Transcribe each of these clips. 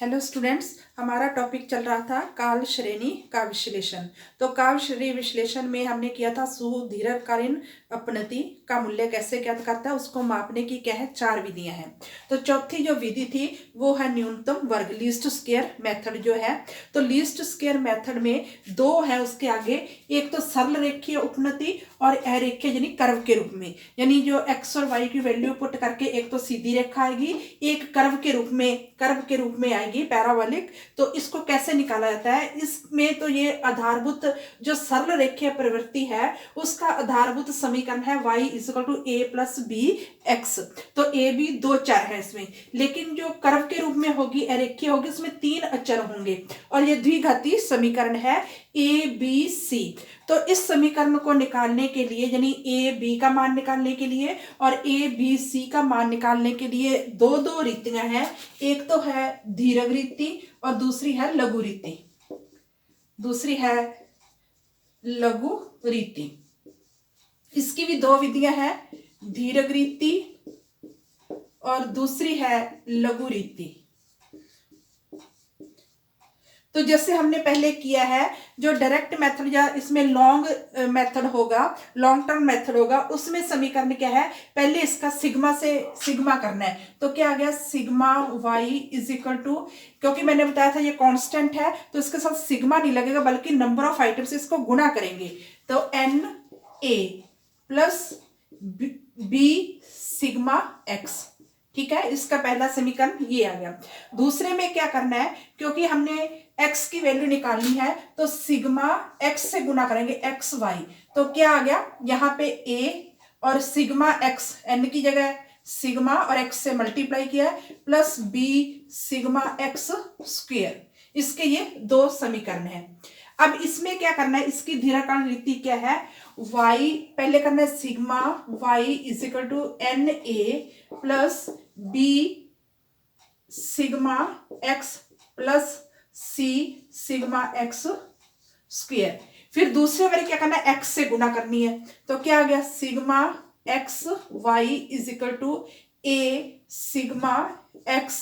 Hello students, हमारा topic चल रहा था काल श्रेणी का विश्लेषण। तो काल श्रेणी विश्लेषण में हमने किया था सुदीर्घकालीन अपनति का मूल्य कैसे ज्ञात करता है, उसको मापने की क्या है, 4 विधियां हैं। तो चौथी जो विधि थी वो है न्यूनतम वर्ग, लीस्ट स्क्वायर मेथड जो है। तो लीस्ट स्क्वायर मेथड में 2 है उसके आगे, एक तो सरल रेखीय उपनति और अरेखीय यानी कर्व के रूप में, यानी जो एक्स और वाई की वैल्यू पुट करके एक तो सीधी रेखा आएगी, एक कर्व के रूप में आएगी पैराबोलिक। तो इसको कैसे निकाला जाता है, इसमें तो ये आधारभूत जो सरल रेखीय प्रवृत्ति है उसका आधारभूत समीकरण है y equal to a plus b x. तो ए बी 2 चर है इसमें, लेकिन जो कर्व के रूप में होगी, अरेखीय होगी, उसमें 3 अचर होंगे और ये द्विघाती समीकरण है ए बी सी। तो इस समीकरण को निकालने के लिए, यानी ए बी का मान निकालने के लिए और ए बी सी का मान निकालने के लिए दो रीतियां हैं। एक तो है दीर्घ रीति और दूसरी है लघु रीति। इसकी भी 2 विधियां हैं, दीर्घ रीति और दूसरी है लघु रीति। तो जैसे हमने पहले किया है, जो डायरेक्ट मेथड या इसमें लॉन्ग टर्म मेथड होगा, उसमें समीकरण क्या है, पहले इसका सिग्मा करना है। तो क्या आ गया, sigma y is equal to, क्योंकि मैंने बताया था ये कांस्टेंट है तो इसके साथ सिग्मा नहीं लगेगा बल्कि नंबर ऑफ आइटम से इसको गुणा करेंगे। तो n a plus b sigma x, ठीक है। इसका पहला समीकरण ये आ गया। दूसरे में क्या करना है, क्योंकि हमने x की वैल्यू निकालनी है तो सिग्मा x से गुना करेंगे एक्स वाई। तो क्या आ गया, यहाँ पे a और सिग्मा x, n की जगह सिग्मा और x से मल्टीप्लाई किया है, plus b sigma x square. इसके ये 2 समीकरण हैं। अब इसमें क्या करना है, इसकी दीर्घकालीन रीति क्या है, y पहले करना है sigma y is equal to n a plus b sigma x plus c sigma x square. फिर दूसरे बार क्या करना है, x से गुणा करनी है। तो क्या आ गया, sigma x y is equal to a sigma x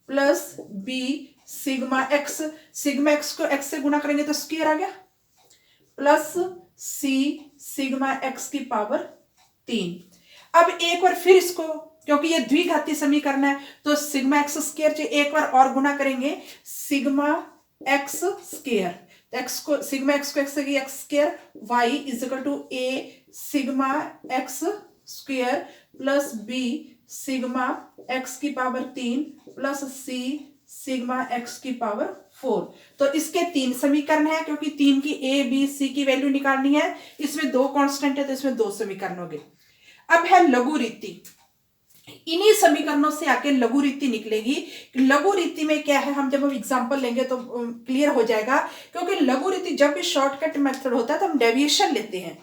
plus b sigma x को x से गुणा करेंगे तो स्क्वायर आ गया, प्लस c सिग्मा x की पावर 3। अब एक बार फिर इसको, क्योंकि ये द्विघाती समीकरण है तो सिग्मा x स्क्वायर से एक बार और गुणा करेंगे, सिग्मा x स्क्वायर, x को सिग्मा x को x से x square, y is equal to a sigma x square plus b sigma x की power 3 plus c sigma x की पावर 4। तो इसके 3 समीकरण है, क्योंकि 3 की a b c की वैल्यू निकालनी है। इसमें 2 कांस्टेंट है तो इसमें 2 समीकरण हो गए। अब है लघु रीति। इन्हीं समीकरणों से आके लघु रीति निकलेगी। लघु रीति में क्या है, जब हम एग्जांपल लेंगे तो क्लियर हो जाएगा, क्योंकि लघु रीति जब भी शॉर्टकट मेथड होता है तो हम डेविएशन लेते हैं।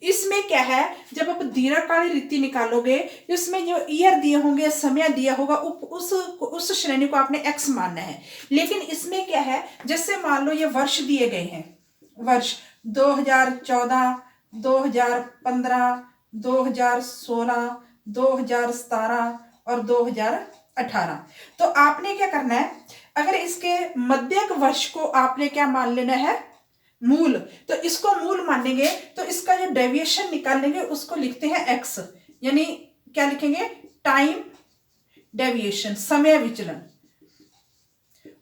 इसमें क्या है, जब आप दीर्घकालीन रीति निकालोगे, इसमें जो ईयर दिए होंगे, समय दिया होगा, उस श्रेणी को आपने x मानना है। लेकिन इसमें क्या है, जैसे मान लो ये वर्ष दिए गए हैं, वर्ष 2014, 2015, 2016, 2017 और 2018। तो आपने क्या करना है, अगर इसके मध्यक वर्ष को आपने क्या मान लेना है, मूल। तो इसको मूल मानेंगे तो इसका जो डेविएशन निकालेंगे उसको लिखते हैं x, यानी क्या लिखेंगे, टाइम डेविएशन, समय विचलन।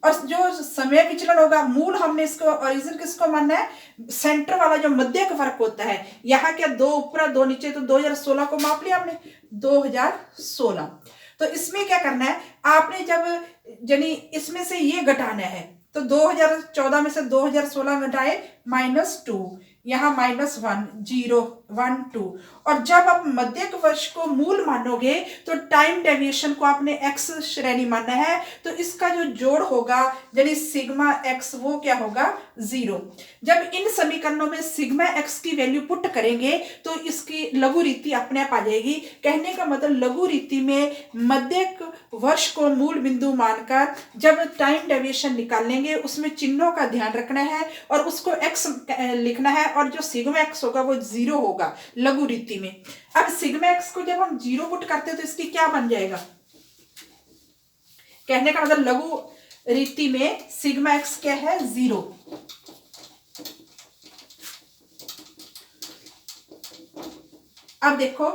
और जो समय विचलन होगा, मूल हमने इसको ओरिजिन किसको मानना है, सेंटर वाला जो मध्यक वर्ग होता है। यहाँ क्या 2 ऊपर 2 नीचे, तो 2016 को माप लिया हमने, 2016। तो इसमें क्या करना है, आपने जब यानी इसमें से ये घटाना है, तो 2014 में से 2016 घटाए -2, यहाँ -1 0 1 2। और जब आप मध्यक वर्ष को मूल मानोगे तो टाइम डेविएशन को आपने x श्रेणी मानना है। तो इसका जो जोड़ होगा यानी सिग्मा x, वो क्या होगा, 0। जब इन समीकरणों में सिग्मा x की वैल्यू पुट करेंगे तो इसकी लघु रीति अपने आप आ जाएगी। कहने का मतलब, लघु रीति में मध्यक वर्ष को मूल बिंदु मानकर जब टाइम डेविएशन निकालेंगे उसमें चिन्हों का ध्यान रखना है और उसको x लिखना है, और जो सिग्मा x होगा वो 0 होगा लघु रीति में। अब सिग्मा x को जब हम 0 पुट करते हैं तो इसकी क्या बन जाएगा, कहने का मतलब लघु रीति में सिग्मा एक्स क्या है 0। अब देखो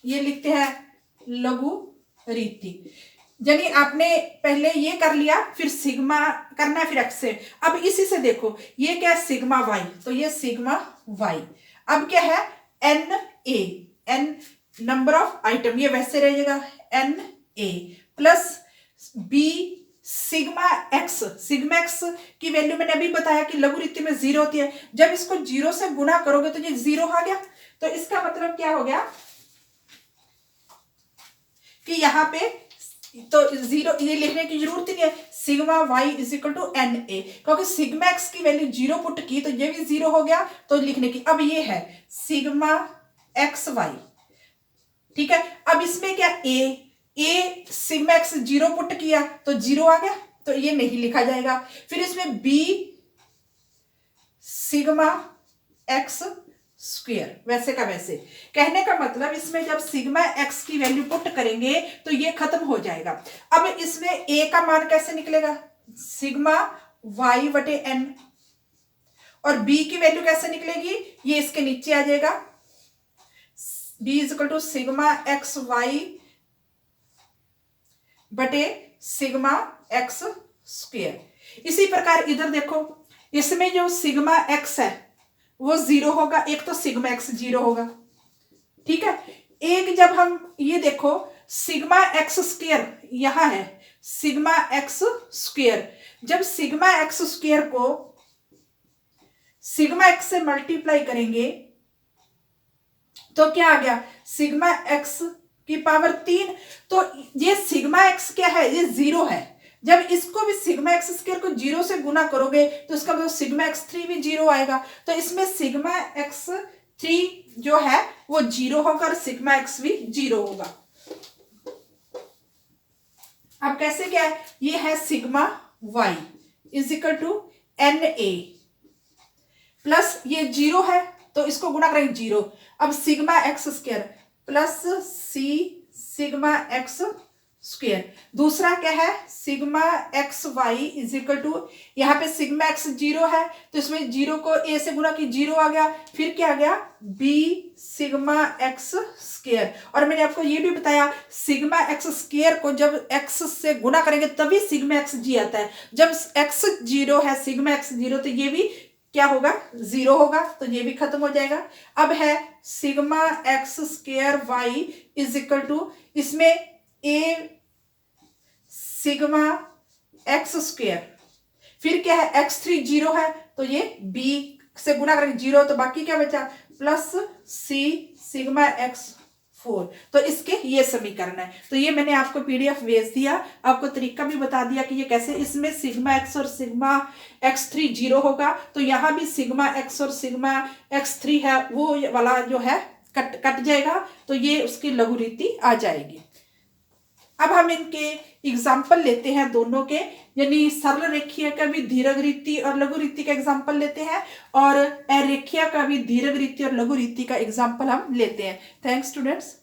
ये लिखते हैं लघु रीति, यानी आपने पहले ये कर लिया, फिर सिग्मा करना है, फिर एक्स से। अब इसी से देखो ये क्या है सिग्मा वाई, तो ये सिग्मा वाई। अब क्या है n a, n number of item, ये वैसे रहेगा n a plus b sigma x. Sigma x की वैल्यू मैंने अभी बताया कि लघु रीति में 0 होती है, जब इसको 0 से गुना करोगे तो ये 0 आ गया। तो इसका मतलब क्या हो गया कि यहाँ पे तो 0 ये लिखने की जरूरत ही नहीं है, sigma y is equal to n a, क्योंकि सिग्मा एक्स की वैल्यू 0 पुट की तो ये भी 0 हो गया, तो लिखने की। अब ये है सिग्मा एक्स वाई, ठीक है। अब इसमें क्या ए सिग्मा एक्स 0 पुट किया तो 0 आ गया, तो ये नहीं लिखा जाएगा। फिर इसमें बी सिग्मा एक्स स्क्वायर, वैसे का वैसे। कहने का मतलब इसमें जब सिग्मा एक्स की वैल्यू पुट करेंगे तो ये खत्म हो जाएगा। अब इसमें ए का मान कैसे निकलेगा, सिग्मा वाई बटे एन, और बी की वैल्यू कैसे निकलेगी, ये इसके नीचे आ जाएगा, b is equal to sigma x y बटे सिग्मा एक्स स्क्वायर। इसी प्रकार इधर देखो, इसमें जो सिग्मा एक्स है वो 0 होगा, एक तो सिग्मा एक्स 0 होगा, ठीक है। एक जब हम ये देखो सिग्मा एक्स स्क्वायर यहां है, सिग्मा एक्स स्क्वायर, जब सिग्मा एक्स स्क्वायर को सिग्मा एक्स से मल्टीप्लाई करेंगे तो क्या आ गया सिग्मा एक्स की पावर 3। तो ये सिग्मा एक्स क्या है, ये 0 है। जब इसको भी सिग्मा एक्स स्क्वायर को 0 से गुना करोगे तो इसका मतलब सिग्मा एक्स 3 भी 0 आएगा, तो इसमें सिग्मा एक्स 3 जो है वो 0 होगा और सिग्मा एक्स भी 0 होगा। अब कैसे क्या है, ये है sigma y is equal to n a plus ये 0 है तो इसको गुना करेंगे 0। अब sigma x square plus c sigma x square, दूसरा क्या है sigma x y is equal to, यहाँ पे सिग्मा एक्स 0 है तो इसमें 0 को ए से गुना की 0 आ गया, फिर क्या आ गया बी सिग्मा एक्स स्क्वायर। और मैंने आपको ये भी बताया सिग्मा एक्स स्क्वायर को जब एक्स से गुना करेंगे तभी सिग्मा एक्स जी आता है। जब एक्स 0 है सिग्मा एक्स 0 तो ये भी क्या होगा 0 होगा, तो ये भी खत्म हो जाएगा। अब है sigma x square y is equal to, इसमें ए सिग्मा एक्स स्क्वायर, फिर क्या है x3 0 है तो ये b से गुना करेंगे 0, तो बाकी क्या बचा प्लस c सिग्मा एक्स 4। तो इसके ये समीकरण है। तो ये मैंने आपको पीडीएफ भेज दिया, आपको तरीका भी बता दिया कि ये कैसे, इसमें सिग्मा एक्स और सिग्मा x3 0 होगा तो यहाँ भी सिग्मा एक्स और सिग्मा x3 है वो वाला जो है कट जाएगा, तो ये उसकी लघु रीति आ जाएगी। अब हम इनके एग्जाम्पल लेते हैं दोनों के, यानी सरल रेखीय का भी दीर्घ रीति और लघु रीति का एग्जाम्पल लेते हैं, और अरेखीय का भी दीर्घ रीति और लघु रीति का एग्जाम्पल हम लेते हैं। Thanks students.